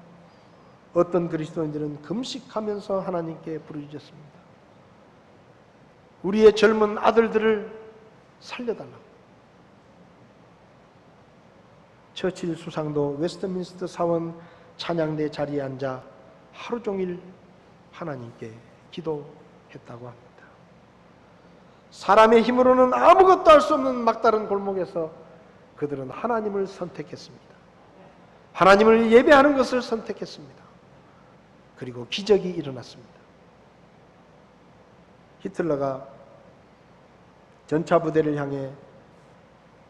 A: 어떤 그리스도인들은 금식하면서 하나님께 부르짖었습니다. 우리의 젊은 아들들을 살려달라고. 처칠 수상도 웨스트민스터 사원 찬양대 자리에 앉아 하루 종일 하나님께 기도했다고 합니다. 사람의 힘으로는 아무것도 할 수 없는 막다른 골목에서 그들은 하나님을 선택했습니다. 하나님을 예배하는 것을 선택했습니다. 그리고 기적이 일어났습니다. 히틀러가 전차 부대를 향해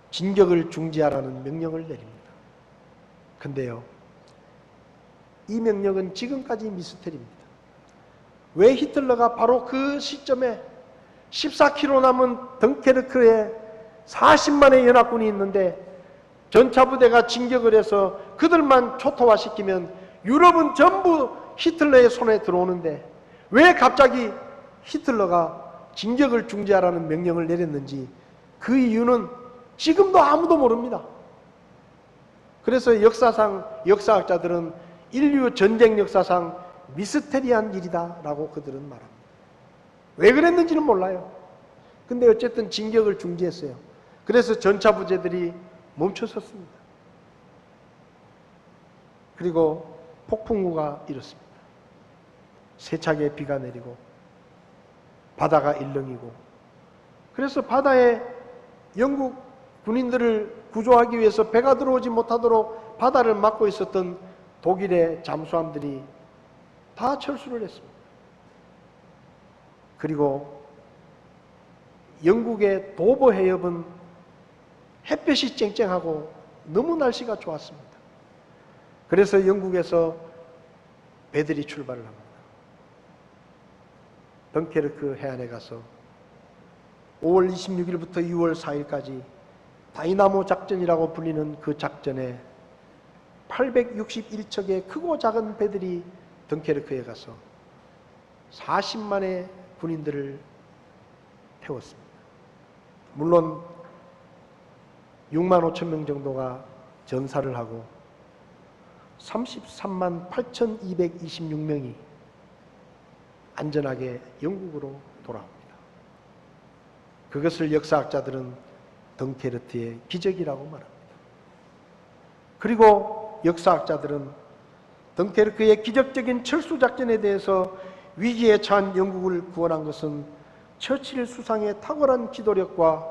A: 진격을 중지하라는 명령을 내립니다. 근데요, 이 명령은 지금까지 미스터리입니다. 왜 히틀러가 바로 그 시점에 14km 남은 덩케르크에 40만의 연합군이 있는데 전차 부대가 진격을 해서 그들만 초토화시키면 유럽은 전부 히틀러의 손에 들어오는데 왜 갑자기 히틀러가 진격을 중지하라는 명령을 내렸는지 그 이유는 지금도 아무도 모릅니다. 그래서 역사학자들은 인류 전쟁 역사상 미스테리한 일이다 라고 그들은 말합니다. 왜 그랬는지는 몰라요. 근데 어쨌든 진격을 중지했어요. 그래서 전차 부대들이 멈춰섰습니다. 그리고 폭풍우가 일었습니다. 세차게 비가 내리고 바다가 일렁이고, 그래서 바다에 영국 군인들을 구조하기 위해서 배가 들어오지 못하도록 바다를 막고 있었던 독일의 잠수함들이 다 철수를 했습니다. 그리고 영국의 도버 해협은 햇볕이 쨍쨍하고 너무 날씨가 좋았습니다. 그래서 영국에서 배들이 출발을 합니다. 덩케르크 해안에 가서 5월 26일부터 6월 4일까지 다이나모 작전이라고 불리는 그 작전에 861척의 크고 작은 배들이 덩케르크에 가서 40만의 군인들을 태웠습니다. 물론 6만 5천 명 정도가 전사를 하고 33만 8,226명이 안전하게 영국으로 돌아옵니다. 그것을 역사학자들은 덩케르크의 기적이라고 말합니다. 그리고 역사학자들은 덩케르크의 기적적인 철수작전에 대해서 위기에 처한 영국을 구원한 것은 처칠 수상의 탁월한 기도력과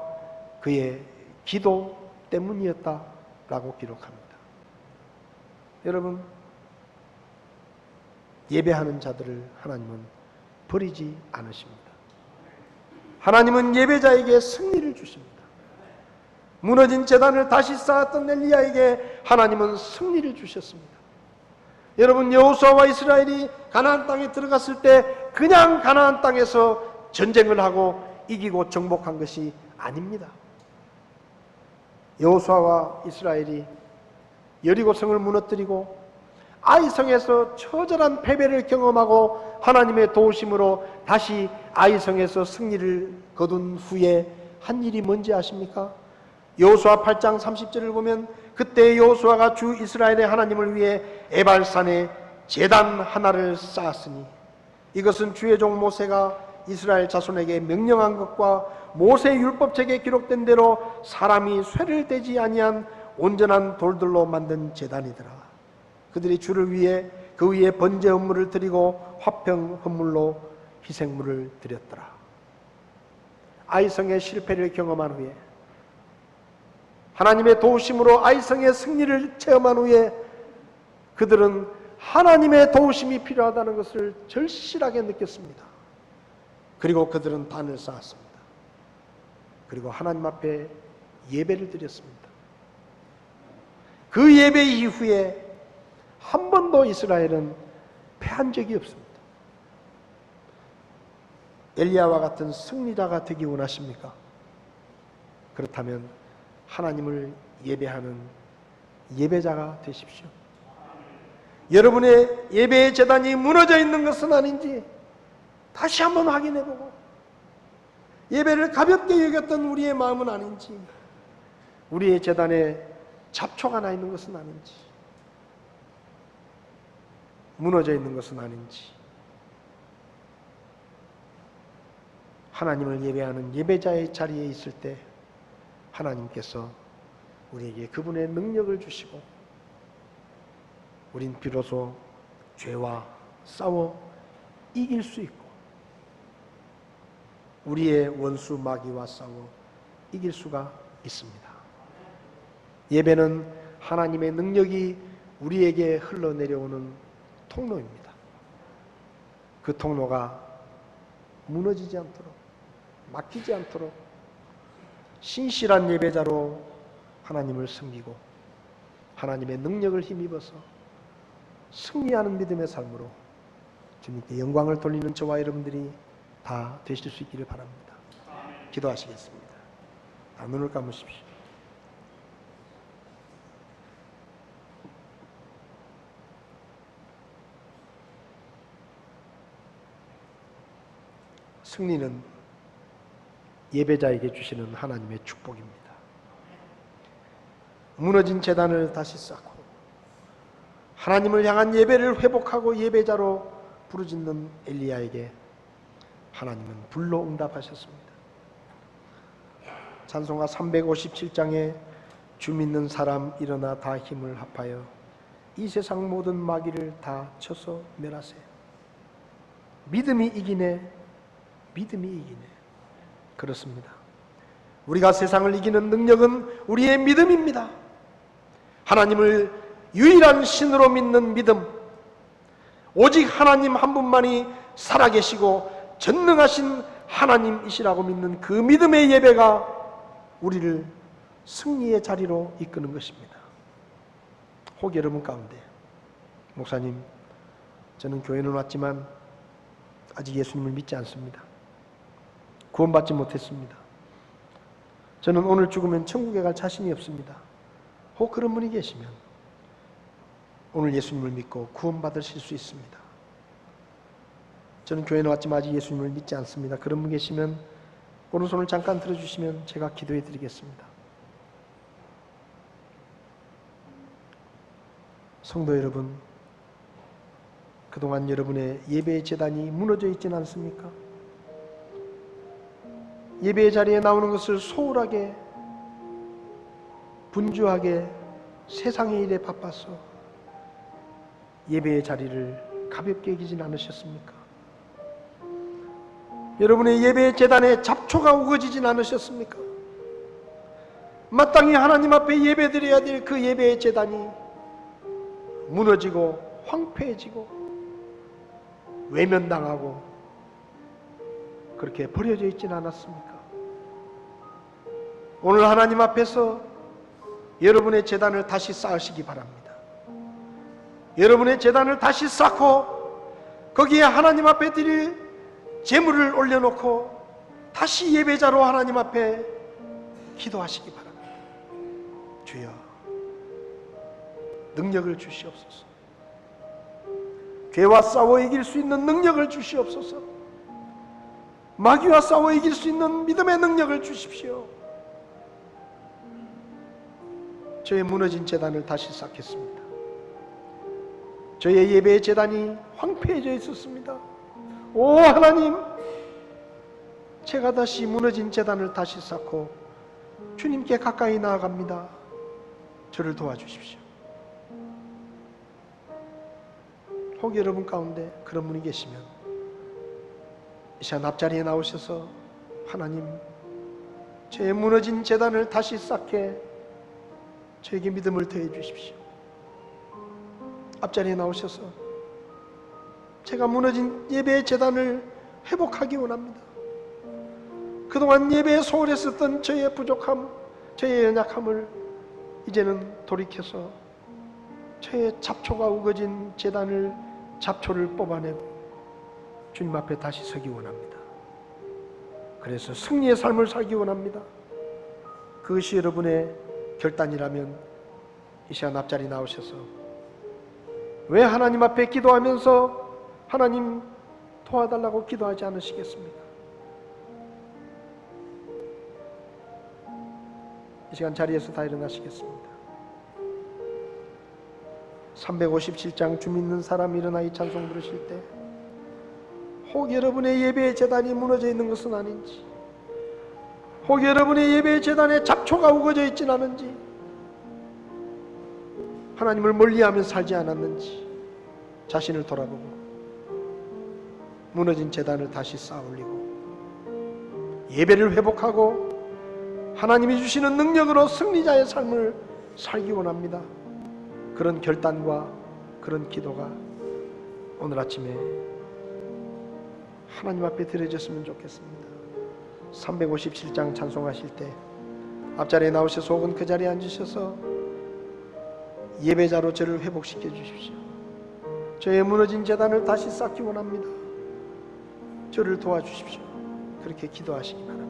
A: 그의 기도 때문이었다라고 기록합니다. 여러분, 예배하는 자들을 하나님은 버리지 않으십니다. 하나님은 예배자에게 승리를 주십니다. 무너진 제단을 다시 쌓았던 엘리야에게 하나님은 승리를 주셨습니다. 여러분, 여호수아와 이스라엘이 가나안 땅에 들어갔을 때 그냥 가나안 땅에서 전쟁을 하고 이기고 정복한 것이 아닙니다. 여호수아와 이스라엘이 여리고성을 무너뜨리고 아이성에서 처절한 패배를 경험하고 하나님의 도우심으로 다시 아이성에서 승리를 거둔 후에 한 일이 뭔지 아십니까? 여호수아 8장 30절을 보면 그때 여호수아가 주 이스라엘의 하나님을 위해 에발산에 제단 하나를 쌓았으니 이것은 주의 종 모세가 이스라엘 자손에게 명령한 것과 모세 율법책에 기록된 대로 사람이 쇠를 떼지 아니한 온전한 돌들로 만든 제단이더라. 그들이 주를 위해 그 위에 번제 헌물을 드리고 화평 헌물로 희생물을 드렸더라. 아이성의 실패를 경험한 후에 하나님의 도우심으로 아이성의 승리를 체험한 후에 그들은 하나님의 도우심이 필요하다는 것을 절실하게 느꼈습니다. 그리고 그들은 단을 쌓았습니다. 그리고 하나님 앞에 예배를 드렸습니다. 그 예배 이후에 한 번도 이스라엘은 패한 적이 없습니다. 엘리야와 같은 승리자가 되기 원하십니까? 그렇다면 하나님을 예배하는 예배자가 되십시오. 여러분의 예배의 제단이 무너져 있는 것은 아닌지 다시 한번 확인해보고, 예배를 가볍게 여겼던 우리의 마음은 아닌지, 우리의 제단에 잡초가 나 있는 것은 아닌지, 무너져 있는 것은 아닌지, 하나님을 예배하는 예배자의 자리에 있을 때 하나님께서 우리에게 그분의 능력을 주시고 우린 비로소 죄와 싸워 이길 수 있고 우리의 원수 마귀와 싸워 이길 수가 있습니다. 예배는 하나님의 능력이 우리에게 흘러내려오는 통로입니다. 그 통로가 무너지지 않도록, 막히지 않도록 신실한 예배자로 하나님을 섬기고 하나님의 능력을 힘입어서 승리하는 믿음의 삶으로 주님께 영광을 돌리는 저와 여러분들이 다 되실 수 있기를 바랍니다. 기도하시겠습니다. 눈을 감으십시오. 승리는 예배자에게 주시는 하나님의 축복입니다. 무너진 제단을 다시 쌓고 하나님을 향한 예배를 회복하고 예배자로 부르짖는 엘리야에게 하나님은 불로 응답하셨습니다. 찬송가 357장에 주 믿는 사람 일어나 다 힘을 합하여 이 세상 모든 마귀를 다 쳐서 멸하세. 믿음이 이기네. 믿음이 이기네. 그렇습니다. 우리가 세상을 이기는 능력은 우리의 믿음입니다. 하나님을 유일한 신으로 믿는 믿음, 오직 하나님 한 분만이 살아계시고 전능하신 하나님이시라고 믿는 그 믿음의 예배가 우리를 승리의 자리로 이끄는 것입니다. 혹 여러분 가운데, 목사님, 저는 교회는 왔지만 아직 예수님을 믿지 않습니다. 구원받지 못했습니다. 저는 오늘 죽으면 천국에 갈 자신이 없습니다. 혹 그런 분이 계시면 오늘 예수님을 믿고 구원받으실 수 있습니다. 저는 교회는 왔지만 아직 예수님을 믿지 않습니다. 그런 분 계시면 오른손을 잠깐 들어주시면 제가 기도해 드리겠습니다. 성도 여러분, 그동안 여러분의 예배의 제단이 무너져 있지는 않습니까? 예배의 자리에 나오는 것을 소홀하게, 분주하게 세상의 일에 바빠서 예배의 자리를 가볍게 여기진 않으셨습니까? 여러분의 예배의 제단에 잡초가 우거지진 않으셨습니까? 마땅히 하나님 앞에 예배드려야 될 그 예배의 제단이 무너지고 황폐해지고 외면당하고 그렇게 버려져 있지는 않았습니까? 오늘 하나님 앞에서 여러분의 제단을 다시 쌓으시기 바랍니다. 여러분의 제단을 다시 쌓고 거기에 하나님 앞에 드릴 제물을 올려놓고 다시 예배자로 하나님 앞에 기도하시기 바랍니다. 주여, 능력을 주시옵소서. 죄와 싸워 이길 수 있는 능력을 주시옵소서. 마귀와 싸워 이길 수 있는 믿음의 능력을 주십시오. 저의 무너진 제단을 다시 쌓겠습니다. 저의 예배의 제단이 황폐해져 있었습니다. 오 하나님, 제가 다시 무너진 제단을 다시 쌓고 주님께 가까이 나아갑니다. 저를 도와주십시오. 혹 여러분 가운데 그런 분이 계시면 이 시간 앞자리에 나오셔서 하나님, 제 무너진 제단을 다시 쌓게 저에게 믿음을 더해 주십시오. 앞자리에 나오셔서 제가 무너진 예배의 제단을 회복하기 원합니다. 그동안 예배에 소홀했었던 저의 부족함, 저의 연약함을 이제는 돌이켜서 저의 잡초가 우거진 제단을, 잡초를 뽑아내고 주님 앞에 다시 서기 원합니다. 그래서 승리의 삶을 살기 원합니다. 그것이 여러분의 결단이라면 이 시간 앞자리 나오셔서 왜 하나님 앞에 기도하면서 하나님 도와달라고 기도하지 않으시겠습니까? 이 시간 자리에서 다 일어나시겠습니다. 357장 주 믿는 사람 일어나 이 찬송 부르실 때 혹 여러분의 예배의 제단이 무너져 있는 것은 아닌지, 혹 여러분의 예배의 제단에 잡초가 우거져 있진 않은지, 하나님을 멀리하며 살지 않았는지 자신을 돌아보고 무너진 제단을 다시 쌓아올리고 예배를 회복하고 하나님이 주시는 능력으로 승리자의 삶을 살기 원합니다. 그런 결단과 그런 기도가 오늘 아침에 하나님 앞에 드려졌으면 좋겠습니다. 357장 찬송하실 때 앞자리에 나오셔서 혹은 그 자리에 앉으셔서 예배자로 저를 회복시켜 주십시오. 저의 무너진 재단을 다시 쌓기 원합니다. 저를 도와주십시오. 그렇게 기도하시기 바랍니다.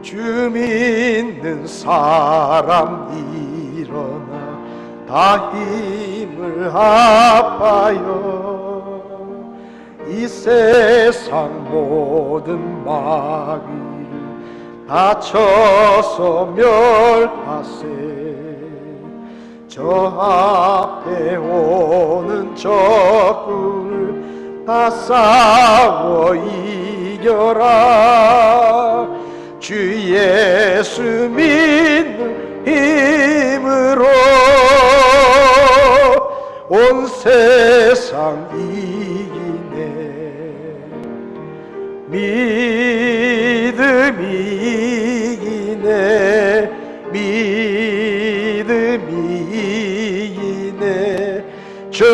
A: 주 믿는 사람 일어나 다 힘을 합하여 이 세상 모든 마귀를 다 쳐서 멸하세. 저 앞에 오는 적군을 다 싸워 이겨라. 주 예수 믿는 힘으로 온 세상 이기네. 믿음이 이기네. 믿음이 이기네. 저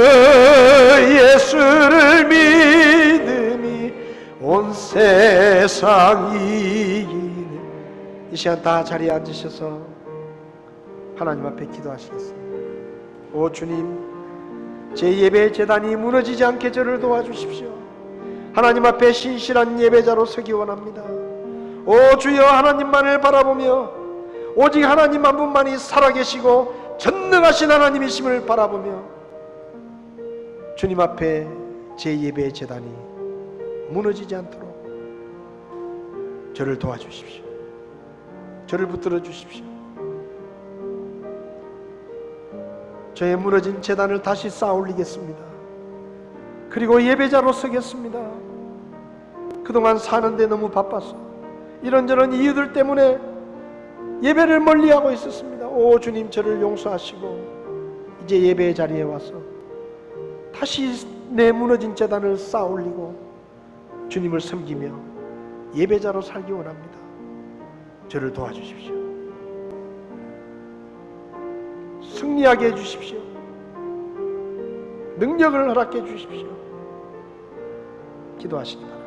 A: 예수를 믿음이 온 세상 이기네. 이 시간 다 자리에 앉으셔서 하나님 앞에 기도하시겠습니다. 오 주님, 제 예배 제단이 무너지지 않게 저를 도와주십시오. 하나님 앞에 신실한 예배자로 서기 원합니다. 오 주여, 하나님만을 바라보며 오직 하나님 한 분만이 살아계시고 전능하신 하나님이심을 바라보며 주님 앞에 제 예배 제단이 무너지지 않도록 저를 도와주십시오. 저를 붙들어 주십시오. 저의 무너진 제단을 다시 쌓아 올리겠습니다. 그리고 예배자로 서겠습니다. 그동안 사는데 너무 바빠서 이런저런 이유들 때문에 예배를 멀리하고 있었습니다. 오 주님, 저를 용서하시고 이제 예배의 자리에 와서 다시 내 무너진 제단을 쌓아 올리고 주님을 섬기며 예배자로 살기 원합니다. 저를 도와주십시오. 승리하게 해주십시오. 능력을 허락해 주십시오. 기도하시기 바랍니다.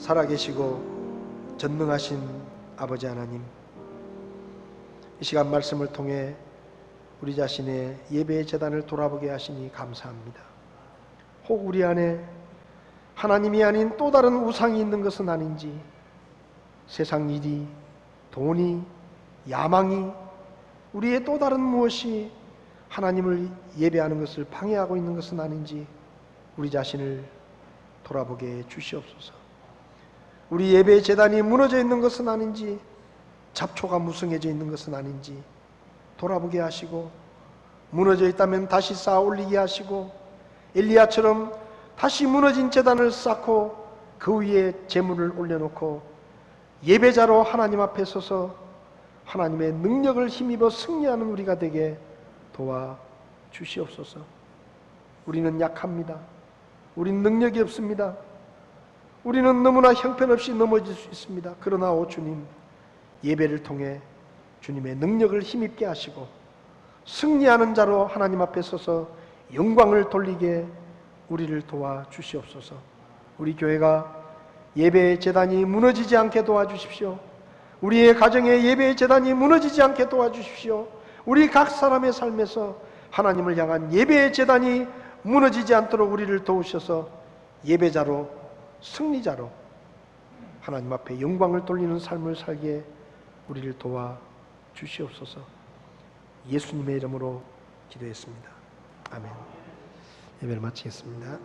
A: 살아계시고 전능하신 아버지 하나님, 이 시간 말씀을 통해 우리 자신의 예배의 제단을 돌아보게 하시니 감사합니다. 혹 우리 안에 하나님이 아닌 또 다른 우상이 있는 것은 아닌지, 세상 일이, 돈이, 야망이, 우리의 또 다른 무엇이 하나님을 예배하는 것을 방해하고 있는 것은 아닌지 우리 자신을 돌아보게 주시옵소서. 우리 예배의 제단이 무너져 있는 것은 아닌지, 잡초가 무성해져 있는 것은 아닌지 돌아보게 하시고, 무너져 있다면 다시 쌓아 올리게 하시고, 엘리야처럼 다시 무너진 제단을 쌓고 그 위에 제물을 올려놓고 예배자로 하나님 앞에 서서 하나님의 능력을 힘입어 승리하는 우리가 되게 도와 주시옵소서. 우리는 약합니다. 우리는 능력이 없습니다. 우리는 너무나 형편없이 넘어질 수 있습니다. 그러나 오 주님, 예배를 통해 주님의 능력을 힘입게 하시고 승리하는 자로 하나님 앞에 서서 영광을 돌리게 우리를 도와 주시옵소서. 우리 교회가 예배의 제단이 무너지지 않게 도와주십시오. 우리의 가정의 예배의 제단이 무너지지 않게 도와주십시오. 우리 각 사람의 삶에서 하나님을 향한 예배의 제단이 무너지지 않도록 우리를 도우셔서 예배자로, 승리자로 하나님 앞에 영광을 돌리는 삶을 살기에 우리를 도와 주시옵소서. 예수님의 이름으로 기도했습니다. 아멘. 예배를 마치겠습니다.